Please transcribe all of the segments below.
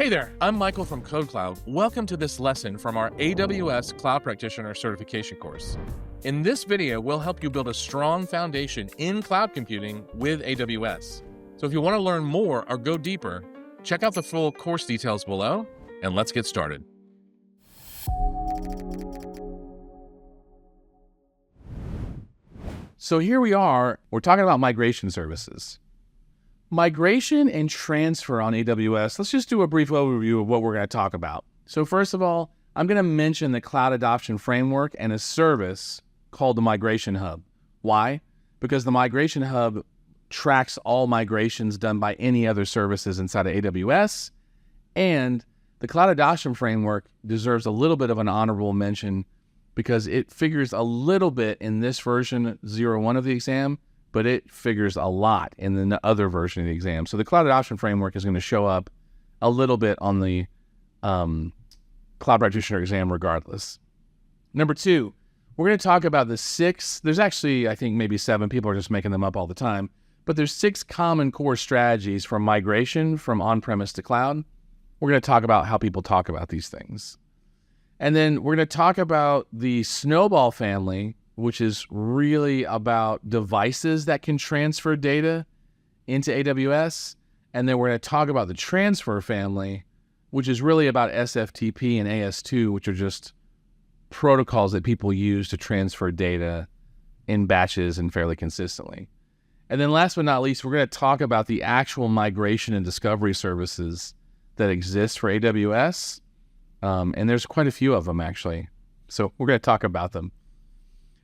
Hey there, I'm Michael from KodeKloud. Welcome to this lesson from our AWS Cloud Practitioner certification course. In this video, we'll help you build a strong foundation in cloud computing with AWS. So if you want to learn more or go deeper, check out the full course details below, and let's get started. So here we are, we're talking about migration services. Migration and transfer on AWS, let's just do a brief overview of what we're going to talk about. So first of all, I'm going to mention the Cloud Adoption Framework and a service called the Migration Hub. Why? Because the Migration Hub tracks all migrations done by any other services inside of AWS, and the Cloud Adoption Framework deserves a little bit of an honorable mention because it figures a little bit in this version 0.1 of the exam, but it figures a lot in the other version of the exam. So the Cloud Adoption Framework is going to show up a little bit on the Cloud Practitioner exam regardless. Number two, we're going to talk about the 6, there's actually, I think maybe 7, people are just making them up all the time, but there's 6 common core strategies for migration from on-premise to cloud. We're going to talk about how people talk about these things. And then we're going to talk about the Snowball family, which is really about devices that can transfer data into AWS. And then we're going to talk about the transfer family, which is really about SFTP and AS2, which are just protocols that people use to transfer data in batches and fairly consistently. And then last but not least, we're going to talk about the actual migration and discovery services that exist for AWS. And there's quite a few of them, actually. So we're going to talk about them.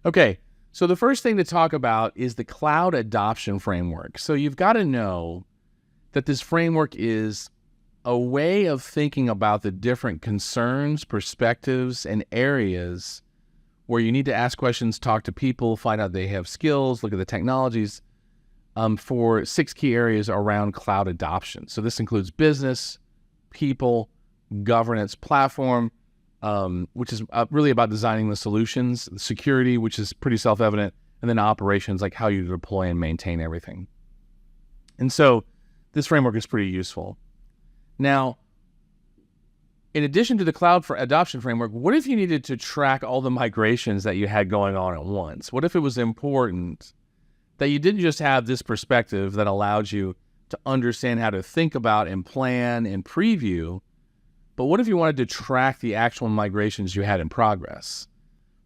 Okay, so the first thing to talk about is the Cloud Adoption Framework. So you've got to know that this framework is a way of thinking about the different concerns, perspectives, and areas where you need to ask questions, talk to people, find out they have skills, look at the technologies for 6 key areas around cloud adoption. So this includes business, people, governance, platform, which is really about designing the solutions, security, which is pretty self-evident, and then operations, like how you deploy and maintain everything. And so this framework is pretty useful. Now, in addition to the Cloud Adoption Framework, what if you needed to track all the migrations that you had going on at once? What if it was important that you didn't just have this perspective that allowed you to understand how to think about and plan and preview, but what if you wanted to track the actual migrations you had in progress?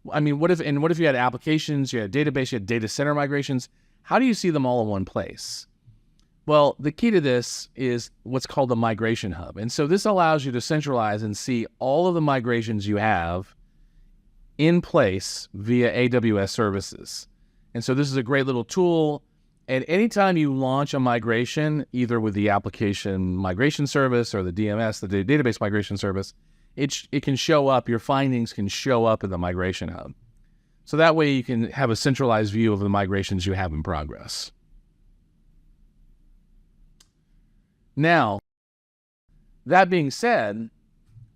I mean, what if you had applications, you had database, you had data center migrations? How do you see them all in one place? Well, the key to this is what's called the Migration Hub. And so this allows you to centralize and see all of the migrations you have in place via AWS services. And so this is a great little tool. And anytime you launch a migration, either with the application migration service or the DMS, the database migration service, it can show up, your findings can show up in the Migration Hub. So that way you can have a centralized view of the migrations you have in progress. Now, that being said,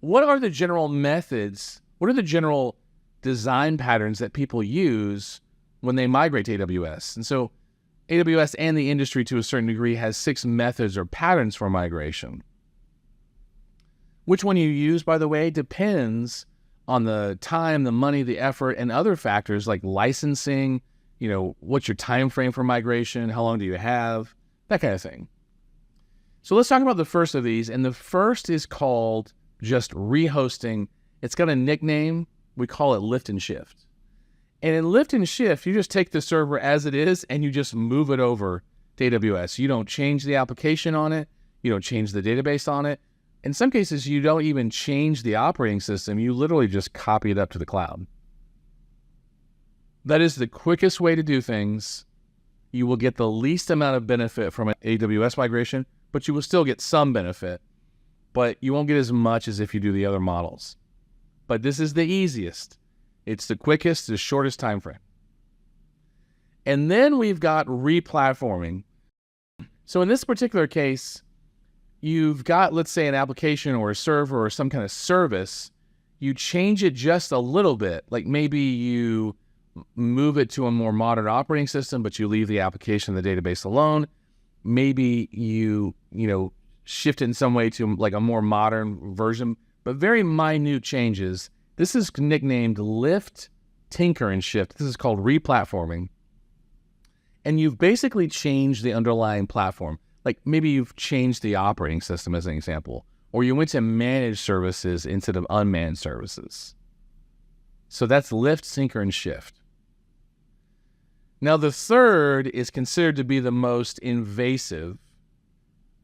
what are the general methods, what are the general design patterns that people use when they migrate to AWS? And so AWS and the industry to a certain degree has 6 methods or patterns for migration. Which one you use, by the way, depends on the time, the money, the effort, and other factors like licensing, what's your time frame for migration, how long do you have, that kind of thing. So let's talk about the first of these, and the first is called just rehosting. It's got a nickname, we call it lift and shift. And in lift and shift, you just take the server as it is and you just move it over to AWS. You don't change the application on it. You don't change the database on it. In some cases, you don't even change the operating system. You literally just copy it up to the cloud. That is the quickest way to do things. You will get the least amount of benefit from an AWS migration, but you will still get some benefit. But you won't get as much as if you do the other models. But this is the easiest. It's the quickest, the shortest time frame. And then we've got replatforming. So in this particular case, you've got, let's say, an application or a server or some kind of service. You change it just a little bit. Like maybe you move it to a more modern operating system, but you leave the application and the database alone. Maybe you shift it in some way to like a more modern version, but very minute changes. This is nicknamed lift, tinker, and shift. This is called replatforming. And you've basically changed the underlying platform. Like maybe you've changed the operating system as an example, or you went to managed services instead of unmanned services. So that's lift, tinker, and shift. Now the third is considered to be the most invasive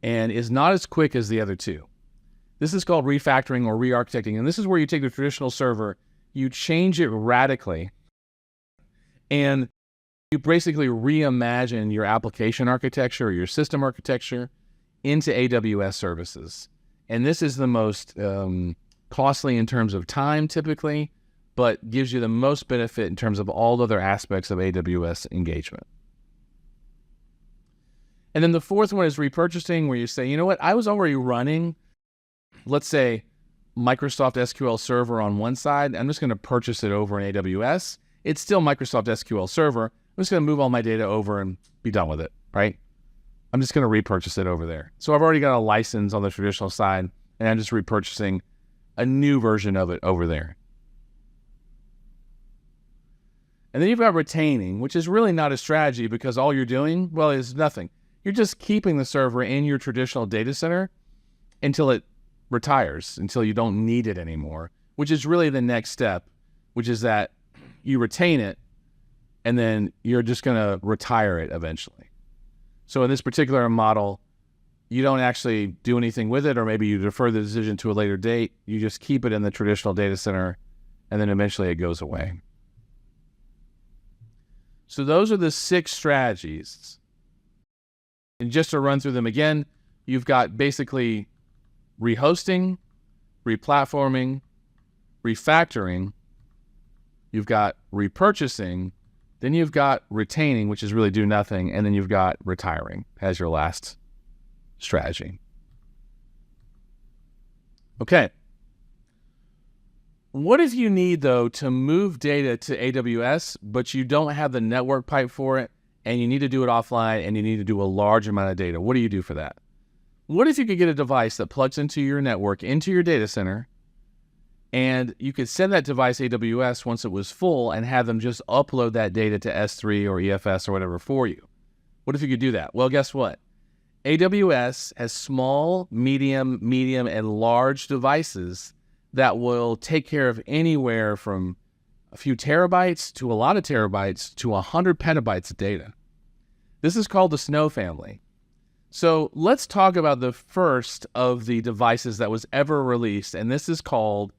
and is not as quick as the other two. This is called refactoring or re-architecting. And this is where you take the traditional server, you change it radically, and you basically reimagine your application architecture or your system architecture into AWS services. And this is the most costly in terms of time typically, but gives you the most benefit in terms of all the other aspects of AWS engagement. And then the fourth one is repurchasing, where you say, you know what, I was already running, let's say, Microsoft SQL Server on one side. I'm just going to purchase it over in AWS. It's still Microsoft SQL Server. I'm just going to move all my data over and be done with it, right? I'm just going to repurchase it over there. So I've already got a license on the traditional side, and I'm just repurchasing a new version of it over there. And then you've got retaining, which is really not a strategy because all you're doing, well, is nothing. You're just keeping the server in your traditional data center until it retires, until you don't need it anymore, which is really the next step, which is that you retain it and then you're just going to retire it eventually. So in this particular model, you don't actually do anything with it, or maybe you defer the decision to a later date. You just keep it in the traditional data center and then eventually it goes away. So those are the 6 strategies. And just to run through them again, you've got basically rehosting, replatforming, refactoring, you've got repurchasing, then you've got retaining, which is really do nothing, and then you've got retiring as your last strategy. Okay. What if you need, though, to move data to AWS, but you don't have the network pipe for it, and you need to do it offline, and you need to do a large amount of data? What do you do for that? What if you could get a device that plugs into your network, into your data center, and you could send that device AWS once it was full and have them just upload that data to S3 or EFS or whatever for you? What if you could do that? Well, guess what? AWS has small, medium, and large devices that will take care of anywhere from a few terabytes to a lot of terabytes to 100 petabytes of data. This is called the Snow family. So let's talk about the first of the devices that was ever released, and this is called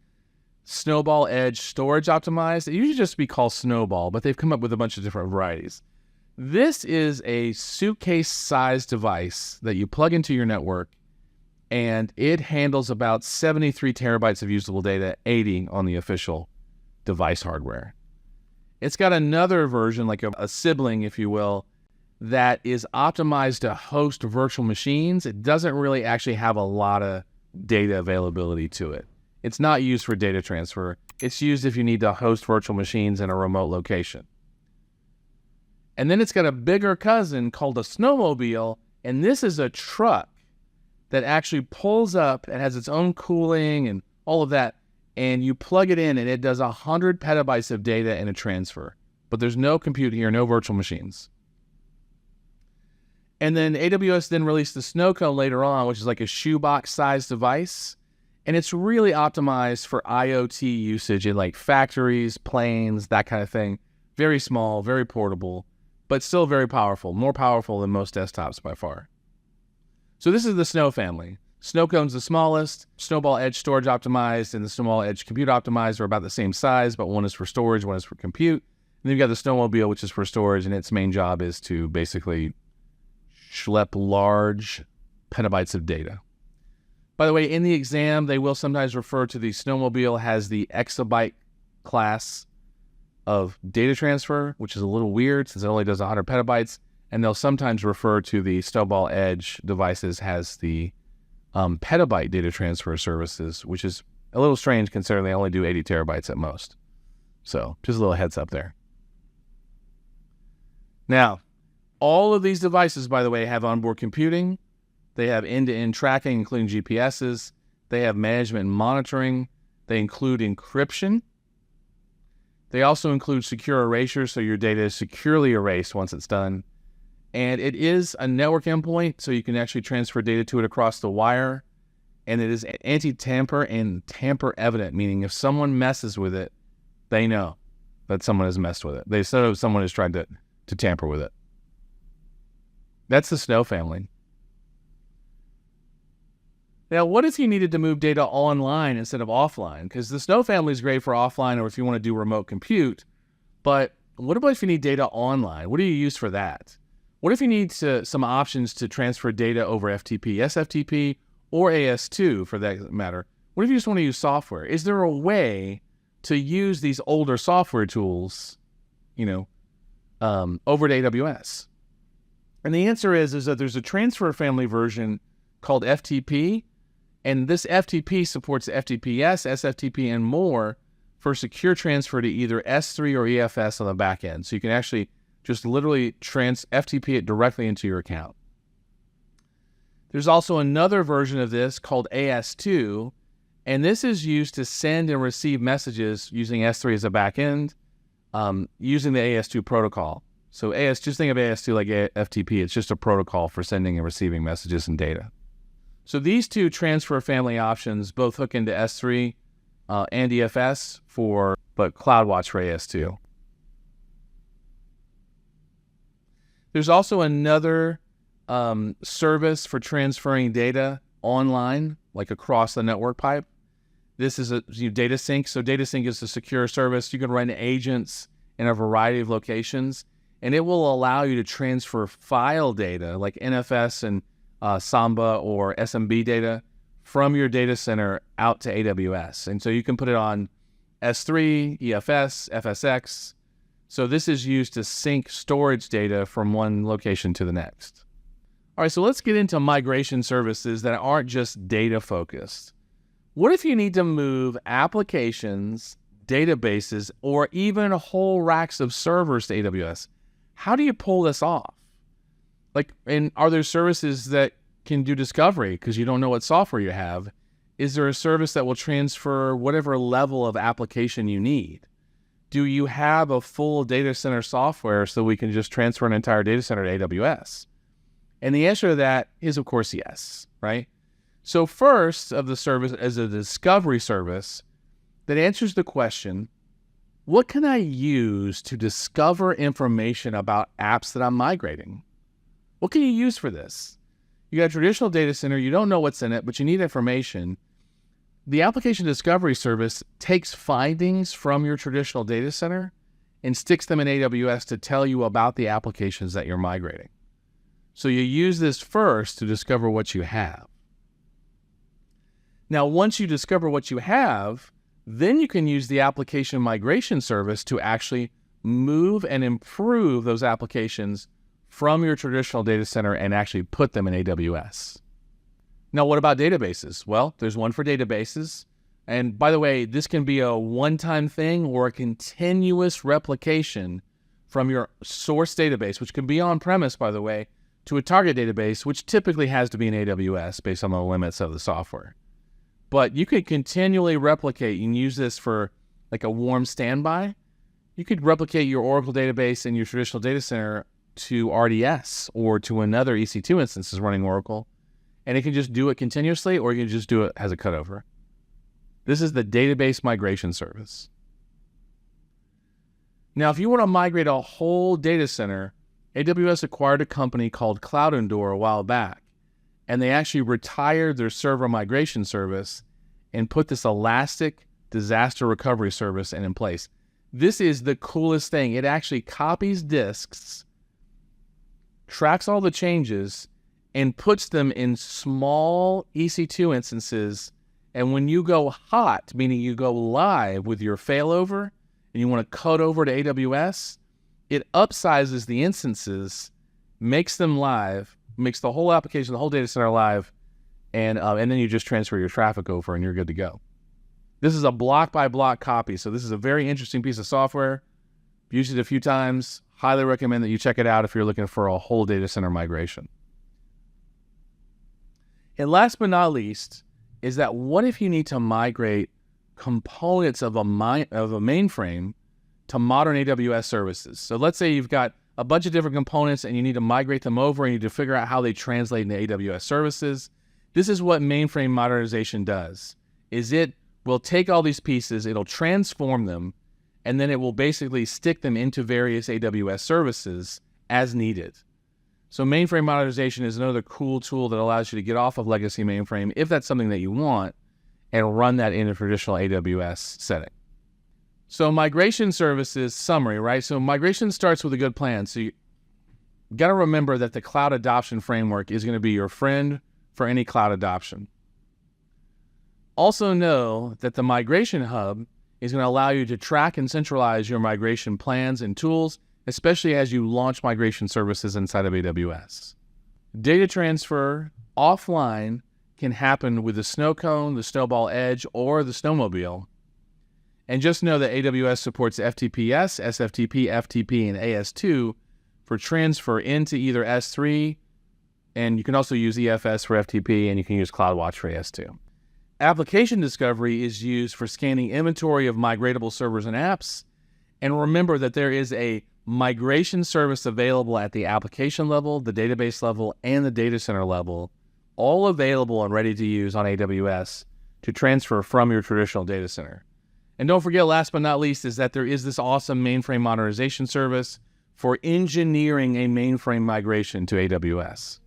Snowball Edge Storage Optimized. It usually just be called Snowball, but they've come up with a bunch of different varieties. This is a suitcase-sized device that you plug into your network, and it handles about 73 terabytes of usable data, 80 on the official device hardware. It's got another version, like a sibling, if you will, that is optimized to host virtual machines. It doesn't really actually have a lot of data availability to it. It's not used for data transfer. It's used if you need to host virtual machines in a remote location. And then it's got a bigger cousin called a snowmobile, and this is a truck that actually pulls up and has its own cooling and all of that, and you plug it in and it does 100 petabytes of data in a transfer. But there's no compute here, no virtual machines. And then AWS then released the Snowcone later on, which is like a shoebox-sized device. And it's really optimized for IoT usage in like factories, planes, that kind of thing. Very small, very portable, but still very powerful. More powerful than most desktops by far. So this is the Snow family. Snowcone's the smallest. Snowball Edge Storage Optimized and the Snowball Edge Compute Optimized are about the same size, but one is for storage, one is for compute. And then you've got the Snowmobile, which is for storage, and its main job is to basically schlep large petabytes of data. By the way, in the exam, they will sometimes refer to the Snowmobile as the exabyte class of data transfer, which is a little weird since it only does 100 petabytes. And they'll sometimes refer to the Snowball Edge devices as the petabyte data transfer services, which is a little strange considering they only do 80 terabytes at most. So just a little heads up there. Now, all of these devices, by the way, have onboard computing, They have end-to-end tracking, including GPSs. They have management and monitoring. They include encryption. They also include secure erasure, so your data is securely erased once it's done. And it is a network endpoint, so you can actually transfer data to it across the wire. And it is anti-tamper and tamper evident, meaning if someone messes with it, they know that someone has messed with it. They know someone has tried to tamper with it. That's the Snow family. Now, what if you needed to move data online instead of offline? Because the Snow family is great for offline or if you want to do remote compute. But what about if you need data online? What do you use for that? What if you need some options to transfer data over FTP, SFTP, or AS2 for that matter? What if you just want to use software? Is there a way to use these older software tools, over to AWS? And the answer is that there's a transfer family version called FTP. And this FTP supports FTPS, SFTP, and more for secure transfer to either S3 or EFS on the back end. So you can actually just literally FTP it directly into your account. There's also another version of this called AS2, and this is used to send and receive messages using S3 as a back end, using the AS2 protocol. So just think of AS2 like FTP. It's just a protocol for sending and receiving messages and data. So these two transfer family options both hook into S3 and EFS but CloudWatch for AS2. There's also another service for transferring data online, like across the network pipe. This is DataSync. So DataSync is a secure service. You can run agents in a variety of locations, and it will allow you to transfer file data like NFS and Samba or SMB data from your data center out to AWS. And so you can put it on S3, EFS, FSX. So this is used to sync storage data from one location to the next. All right, so let's get into migration services that aren't just data focused. What if you need to move applications, databases, or even whole racks of servers to AWS? How do you pull this off? And are there services that can do discovery because you don't know what software you have? Is there a service that will transfer whatever level of application you need? Do you have a full data center software so we can just transfer an entire data center to AWS? And the answer to that is, of course, yes, right? So first of the service is a discovery service that answers the question, what can I use to discover information about apps that I'm migrating? What can you use for this? You got a traditional data center, you don't know what's in it, but you need information. The application discovery service takes findings from your traditional data center and sticks them in AWS to tell you about the applications that you're migrating. So you use this first to discover what you have. Now, once you discover what you have, then you can use the application migration service to actually move and improve those applications from your traditional data center and actually put them in AWS. Now, what about databases? Well, there's one for databases. And by the way, this can be a one-time thing or a continuous replication from your source database, which can be on-premise, by the way, to a target database, which typically has to be in AWS based on the limits of the software. But you could continually replicate. You can use this for like a warm standby. You could replicate your Oracle database in your traditional data center to RDS or to another EC2 instance running Oracle. And it can just do it continuously, or you can just do it as a cutover. This is the database migration service. Now, if you want to migrate a whole data center, AWS acquired a company called CloudEndor a while back, and they actually retired their server migration service and put this elastic disaster recovery service in place. This is the coolest thing. It actually copies disks, tracks all the changes, and puts them in small EC2 instances. And when you go hot, meaning you go live with your failover and you want to cut over to AWS, it upsizes the instances, makes them live, makes the whole application, the whole data center live, and then you just transfer your traffic over and you're good to go. This is a block-by-block copy, so this is a very interesting piece of software. I've used it a few times. Highly recommend that you check it out if you're looking for a whole data center migration. And last but not least is that what if you need to migrate components of a mainframe to modern AWS services? So let's say you've got a bunch of different components and you need to migrate them over and you need to figure out how they translate into AWS services. This is what mainframe modernization does, is it will take all these pieces, it'll transform them, and then it will basically stick them into various AWS services as needed. So mainframe modernization is another cool tool that allows you to get off of legacy mainframe, if that's something that you want, and run that in a traditional AWS setting. So migration services summary, right? So migration starts with a good plan. So you got to remember that the cloud adoption framework is going to be your friend for any cloud adoption. Also know that the Migration Hub is going to allow you to track and centralize your migration plans and tools, especially as you launch migration services inside of AWS. Data transfer offline can happen with the snow cone, the snowball edge, or the snowmobile. And just know that AWS supports FTPS, SFTP, FTP, and AS2 for transfer into either S3, and you can also use EFS for FTP, and you can use CloudWatch for AS2. Application discovery is used for scanning inventory of migratable servers and apps. And remember that there is a migration service available at the application level, the database level, and the data center level, all available and ready to use on AWS to transfer from your traditional data center. And don't forget, last but not least, is that there is this awesome mainframe modernization service for engineering a mainframe migration to AWS.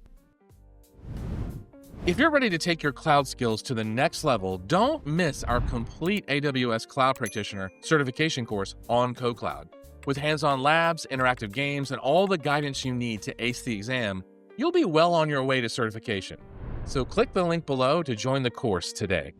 If you're ready to take your cloud skills to the next level, don't miss our complete AWS Cloud Practitioner certification course on KodeKloud. With hands-on labs, interactive games, and all the guidance you need to ace the exam, you'll be well on your way to certification. So click the link below to join the course today.